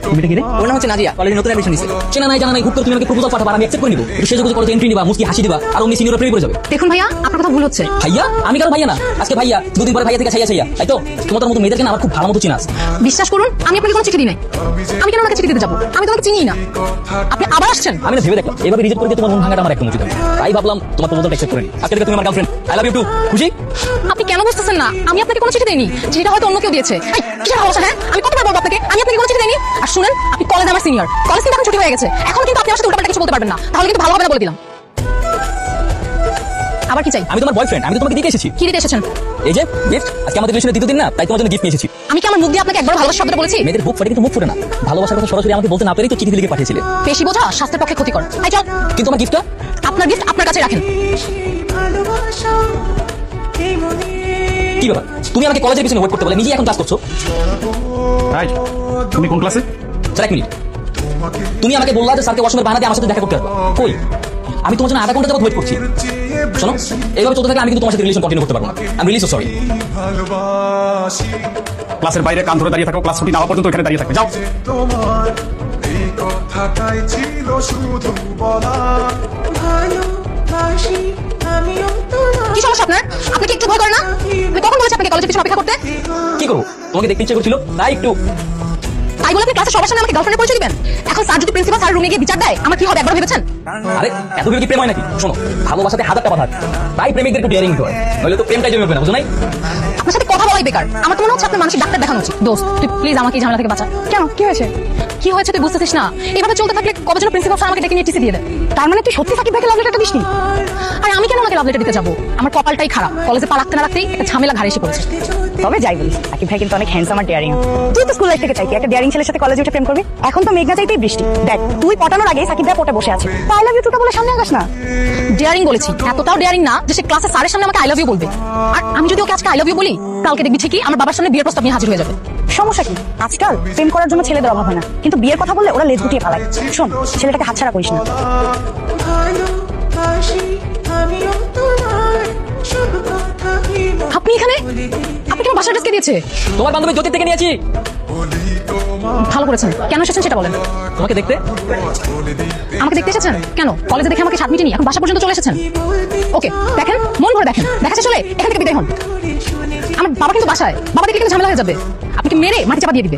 তুমি কি রে? ওর নাম হচ্ছে নাজিয়া, কলেজে নতুন অ্যাডমিশন নিছে। চেনা নাই জানা নাই, হুট করে তুমি আমাকে প্রপোজাল পাঠাবা, আমি অ্যাকসেপ্ট করে নিব। একটু সেজে গুজে করে এন্ট্রি নিবা, মুস্কি হাসি দিবা, আর অমনি সিনিয়র প্রেমে পড়ে যাবে। দেখুন ভাইয়া, আপনার কথা ভুল হচ্ছে। ভাইয়া? আমি কারো ভাইয়া না, আজকে ভাইয়া, দুদিন পরে ভাইয়া থেকে ছাইয়া ছাইয়া, তাই তো? তোমাদের মতো মেয়েদেরকে না আমার খুব ভালো মতো চিনা আছে। বিশ্বাস করুন, আমি আপনাকে কোনো চিঠি দিই নাই। আমি কেন ওনাকে চিঠি দিতে যাবো? আমি তোমাকে চিনিই না। আপনি আবার আসছেন। আমি না ভেবে দেখলাম এভাবে রিজেক্ট করে দিয়ে তোমার মন ভাঙাটা আমার একদম উচিত হয়। তাই ভাবলাম তোমার প্রপোজালটা অ্যাকসেপ্ট করে নিই। আজকে থেকে তুমি আমার girlfriend. I love you too. খুশি? আপনি কেন বুঝতেছেন না? আমি আপনাকে কোনো চিঠি দেইনি, চিঠিটা হয়তো অন্য কেউ দিয়েছে। এই, কিসের ভালোবাসা? হ্যাঁ, আমি কতবার বলবো আপনাকে, আমি আপনাকে কোনো চিঠি দেইনি। আর শুনেন, আপনি কলেজে আমার সিনিয়র, কলেজ কিন্তু এখন ছুটি হয়ে গেছে। এখন কিন্তু আপনি আমার সাথে উল্টাপাল্টা কিছু বলতে পারবেন না, তাহলে কিন্তু ভালো হবে না বলে দিলাম। আবার কি চাই? আমি তোমার বয়ফ্রেন্ড, আমি তো তোমাকে দিতে এসেছি। কি দিতে এসেছেন? এই যে গিফট, আজকে আমাদের রিলেশনের দ্বিতীয় দিন না, তাই তোমার জন্য গিফট নিয়ে এসেছি। আমি কি আমার মুখ দিয়ে আপনাকে একবার ভালোবাসা শব্দটা বলেছি? মেয়েদের বুক ফাটে কিন্তু মুখ ফুটে না। ভালোবাসার কথা সরাসরি আমাকে বলতে না পেরেই তো চিঠি লিখে পাঠিয়েছিলে। বেশি বোঝা স্বাস্থ্যের পক্ষে ক্ষতিকর। এই চল। কিন্তু আমার গিফটটা? আপনার গিফট আপনার কাছে রাখেন। কি ব্যাপার? তুমি আমাকে কলেজের পিছনে ওয়েট করতে বলে নিজেই এখন ক্লাস করছো। রাইট, তুমি কোন ক্লাসে? স্যার এক মিনিট, তুমি আমাকে বললা যে স্যারকে ওয়াশরুমের বাহানা দিয়ে আমার সাথে দেখা করতে আসবা। কই? আমি তোমার জন্য আধা ঘন্টা যাবত ওয়েট করছি। শোনো, এইভাবে চলতে থাকলে আমি কিন্তু তোমার সাথে রিলেশন কন্টিনিউ করতে পারবো না। I am really so sorry. ক্লাসের বাইরে কান ধরে দাঁড়িয়ে থাকো, ক্লাস ছুটি না হওয়া পর্যন্ত এখানে দাঁড়িয়ে থাকবে। যাও। তোমার এই কথাটাই ছিল শুধু বলা, ভালোবাসি আমিও তোমার। কি সমস্যা আপনার? আপনি কি একটু ভয় করেন না? আমি কখন বলেছি আপনাকে কলেজের পিছনে অপেক্ষা করতে? কি করবো? তোমাকে দেখতে ইচ্ছে করছিল তাই একটু। তাই বলে আপনি ক্লাসে সবার সামনে আমাকে গার্লফ্রেন্ডের পরিচয় দিবেন? এখন স্যার যদি প্রিন্সিপাল স্যার রুমে গিয়ে বিচার দেয়, আমার কি হবে একবার ভেবেছেন? আরে এত কি প্রেম হয় নাকি? শোনো, ভালোবাসাতে হাজারটা বাধা থাকে, তাই প্রেমিকদের একটু ডিয়ারিং হয়, নইলে তো প্রেমটাই জমে উঠবে না, বুঝো নাই? আপনার সাথে কথা বলাই বেকার। আমার তো মনে হচ্ছে আপনার মানসিক ডাক্তার দেখানো উচিত। দোস্ত, তুই প্লিজ আমাকে এই ঝামেলা থেকে বাঁচা। কেন, কি হয়েছে? কি হয়েছে তুই বুঝতেছিস না? এইভাবে চলতে থাকলে কবে যেন প্রিন্সিপাল স্যার আমাকে ডেকে নিয়ে টিসি দিয়ে দেয়। তার মানে তুই সত্যি সাকিব ভাইকে লাভ লেটারটা দিসনি? আর আমি কেন ওনাকে লাভ লেটার দিতে যাবো? আমার কপালটাই খারাপ, কলেজে পা রাখতে না রাখতেই একটা ঝামেলা ঘাড়ে এসে পড়েছে। তবে যাই বলিস, সাকিব ভাই কিন্তু অনেক হ্যান্ডসাম আর ডেয়ারিং। তুই তো স্কুল লাইফ থেকে চাইতি একটা ডেয়ারিং ছেলের সাথে কলেজে উঠে প্রেম করবি। এখন তো মেঘনা চাইতেই বৃষ্টি। দেখ, তুই পটানোর আগে সাকিব ভাই পটে বসে আছে। আই লাভ ইউ টুটা বলে সামনে আগাস না। ডেয়ারিং বলেছি, এতটাও ডেয়ারিং না যে সে ক্লাসে স্যারের সামনে আমাকে আই লাভ ইউ বলবে। আর আমি যদি ওকে আজকে আই লাভ ইউ বলি, কালকে দেখবি ঠিকই আমার বাবার সামনে বিয়ের প্রস্তাব নিয়ে হাজির হয়ে যাবে। সমস্যা কি? আজকাল প্রেম করার জন্য ছেলেদের অভাব হয় না, কিন্তু বিয়ের কথা বললে ওরা লেজ গুটিয়ে পালায়। শোন, ছেলেটাকে হাতছাড়া করিস না। ভালোবাসি আমিও তোমার সব কথা ভেবে আপনি এখানে? আপনি কেন বাসার ডেস্কে দিয়েছে? তোমার বান্ধবী জ্যোতি থেকে নিয়েছি। বলি তোমার ভালো করেছেন। কেন এসেছেন সেটা বলেন। তোমাকে দেখতে। বলে দিতে আমাকে দেখতে এসেছেন কেন? কলেজে দেখে আমাকে সাত মিনিট এখন বাসা পর্যন্ত চলে এসেছেন। ওকে, দেখেন, মন ভরে দেখেন। দেখা শেষ হলে এখান থেকে বিদায় হন। আমার বাবা কিন্তু বাসায়, বাবা দেখে কিন্তু ঝামেলা হয়ে যাবে। আপনি কি মেরে মাটি চাপা দিয়ে দিবে?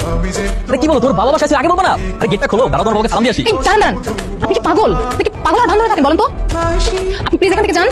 আরে কি বলো, তোর বাবা বাসা আছে আগে বলবো না? আরে গেটটা খোলো, দাঁড়াও, তোমার বাবাকে সালাম দিয়ে আসি। এই দাঁড়ান দাঁড়ান, আপনি কি পাগল? আপনি কি পাগল আর ভালো হয়ে থাকেন বলেন তো? আপনি প্লিজ এখান থেকে যান।